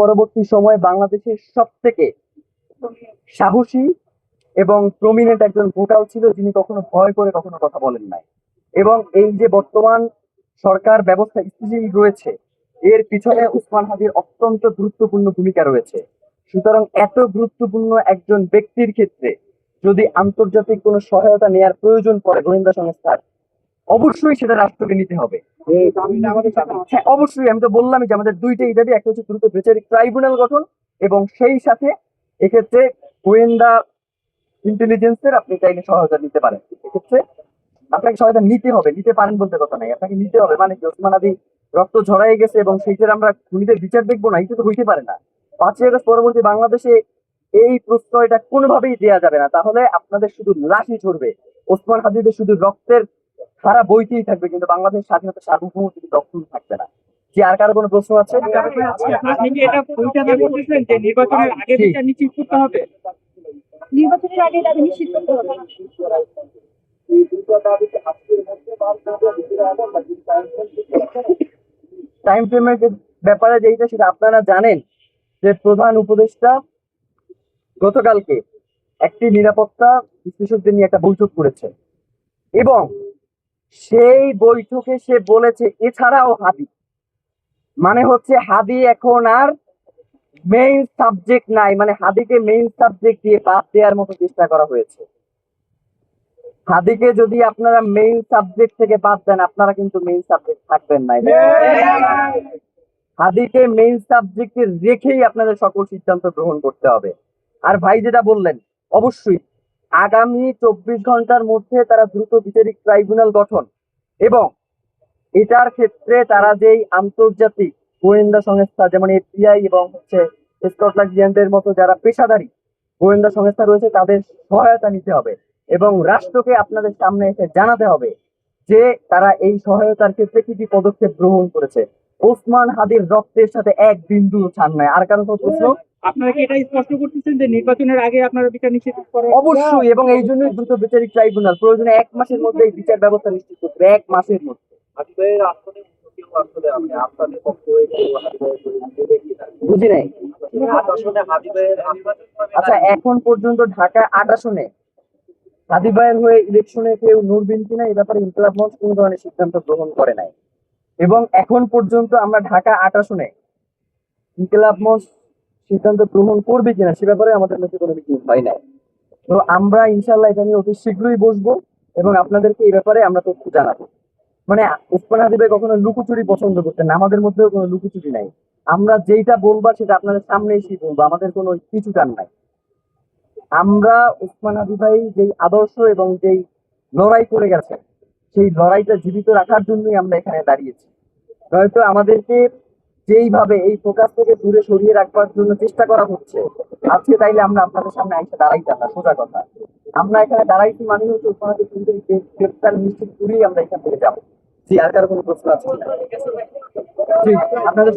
পরবর্তী সময়ে বাংলাদেশের সব থেকে সাহসী এবং প্রমিনেন্ট একজন ভোকাল ছিল, যিনি কখনো ভয় করে কখনো কথা বলেন নাই। এবং এই যে বর্তমান সরকার ব্যবস্থা স্থিতিশীল রয়েছে, এর পিছনে উসমান হাদির অত্যন্ত গুরুত্বপূর্ণ ভূমিকা রয়েছে। সুতরাং এত গুরুত্বপূর্ণ একজন ব্যক্তির ক্ষেত্রে যদি আন্তর্জাতিক কোনো সহায়তা নেয়ার প্রয়োজন পড়ে গোয়েন্দা সংস্থার, অবশ্যই সেটা রাষ্ট্রকে নিতে হবে। হ্যাঁ, অবশ্যই। আমি তো বললামই যে আমাদের দুইটাই দাবি, একটা হচ্ছে দ্রুত বিচারিক ট্রাইব্যুনাল গঠন, এবং সেই সাথে এক্ষেত্রে গোয়েন্দা ইন্টেলিজেন্সের আপনি চাইলে সহায়তা নিতে পারেন। এক্ষেত্রে আপনাকে সহায়তা নিতে হবে, নিতে পারেন বলতে কথা নাই, আপনাকে নিতে হবে। মানে কি, ওসমান আলী রক্ত ঝরাই গেছে এবং সেইটার আমরা খুনিদের বিচার দেখবো না, এটা তো হইতে পারে না। 5ই আগস্ট পরবর্তী বাংলাদেশে এই প্রশ্রয়টা কোনোভাবেই দেওয়া যাবে না। তাহলে আপনাদের শুধু লাশই ঝরবে, ওসমান হাদিদের শুধু রক্তের ধারা বইতেই থাকবে, কিন্তু বাংলাদেশ স্বাধীনতা সার্বভৌমত্ব কিন্তু অক্ষুণ্ণ থাকবে না। যে আর কারো কোনো প্রশ্ন আছে? আপনি কি এটা বইটা দাবি করতেছেন যে নির্বাচনের আগে জি। বিচার নিশ্চিত করতে হবে? নির্বাচনের আগে দাবি নিশ্চিত করতে হবে। টাইম ফ্রেমের ব্যাপারে যেটা, সেটা আপনারা জানেন যে প্রধান উপদেষ্টা গতকালকে একটি নিরাপত্তা বিশ্লেষকদের নিয়ে একটা বৈঠক করেছে, এবং সেই বৈঠকে সে বলেছে এছাড়াও হাদি, মানে হচ্ছে হাদি এখন আর মেইন সাবজেক্ট নাই, মানে হাদিকে মেইন সাবজেক্ট দিয়ে বাদ দেওয়ার মতো চেষ্টা করা হয়েছে। হাদিকে যদি আপনারা মেইন সাবজেক্ট থেকে বাদ দেন, আপনারা কিন্তু মেইন সাবজেক্ট থাকবেন না। হাদিকে মেইন সাবজেক্টে রেখেই আপনাদের সকল সিদ্ধান্ত গ্রহণ করতে হবে। আর ভাই যেটা বললেন, অবশ্যই আগামী 24 ঘন্টার মধ্যে তারা দ্রুত বিচারিক ট্রাইব্যুনাল গঠন, এবং এটার ক্ষেত্রে তারা যেই আন্তর্জাতিক গোয়েন্দা সংস্থা যেমন এফবিআই এবং হচ্ছে স্কটল্যান্ড ইয়ার্ডের মতো যারা পেশাদারী গোয়েন্দা সংস্থা রয়েছে, তাদের সহায়তা নিতে হবে, এবং রাষ্ট্রকে আপনাদের সামনে এসে জানাতে হবে যে তারা এই সহায়তার ক্ষেত্রে কি কি পদক্ষেপ গ্রহণ করেছে। ওসমান হাদির রক্তের সাথে এক বিন্দু ছাড় নয়। আর কারণ প্রশ্ন? আপনারা কি এটা স্পষ্ট করতেছেন যে নির্বাচনের আগে আপনারা বিচার নিশ্চিত করার? অবশ্যই, এবং এই জন্যই দ্রুত বিচারিক ট্রাইব্যুনাল প্রয়োজনে 1 মাসের মধ্যে এই বিচার ব্যবস্থা নিশ্চিত করতে হবে, 1 মাসের মধ্যে। বুঝি নাই। আচ্ছা, এখন পর্যন্ত ঢাকা 8 আসনে হাদি ভাইয়ের হয়ে ইলেকশনে কেউ লড়বেন কিনা, এই ব্যাপারে ইনকিলাব মঞ্চ কোন ধরনের সিদ্ধান্ত গ্রহণ করে নাই, এবং এখন পর্যন্ত আমরা ঢাকা 8 আসনে ইনকিলাব মঞ্চ সিদ্ধান্ত গ্রহণ করবে কিনা সে ব্যাপারে আমাদের মধ্যে কোনো মিটিং হয় নাই। তো আমরা ইনশাল্লাহ এটা নিয়ে অতি শীঘ্রই বসবো, এবং আপনাদেরকে এই ব্যাপারে আমরা তথ্য জানাবো। মানে ওসমান হাদি ভাই কখনো লুকোচুরি পছন্দ করতেন না, আমাদের মধ্যেও কোনো লুকোচুরি নাই। আমরা যেইটা বলবা সেটা আপনাদের সামনে এসেই বলবো, আমাদের কোনো কিছু টান নাই। আমরা ওসমান হাদি ভাই যেই আদর্শ এবং যেই লড়াই করে গেছে, সেই লড়াইটা জীবিত রাখার জন্যই আমরা এখানে দাঁড়িয়েছি। নয়তো আমাদেরকে যেইভাবে এই ফোকাস থেকে দূরে সরিয়ে রাখবার জন্য চেষ্টা করা হচ্ছে, আজকে তাইলে আমরা আপনাদের সামনে এসে দাঁড়াইতাম না। সোজা কথা, আমরা এখানে দাঁড়াইছি মানে হচ্ছে ওসমান হাদি গ্রেফতার নিশ্চিত করেই আমরা এখান থেকে যাবো। জি, আর কারো কোনো প্রশ্ন আছে? জি, আপনাদের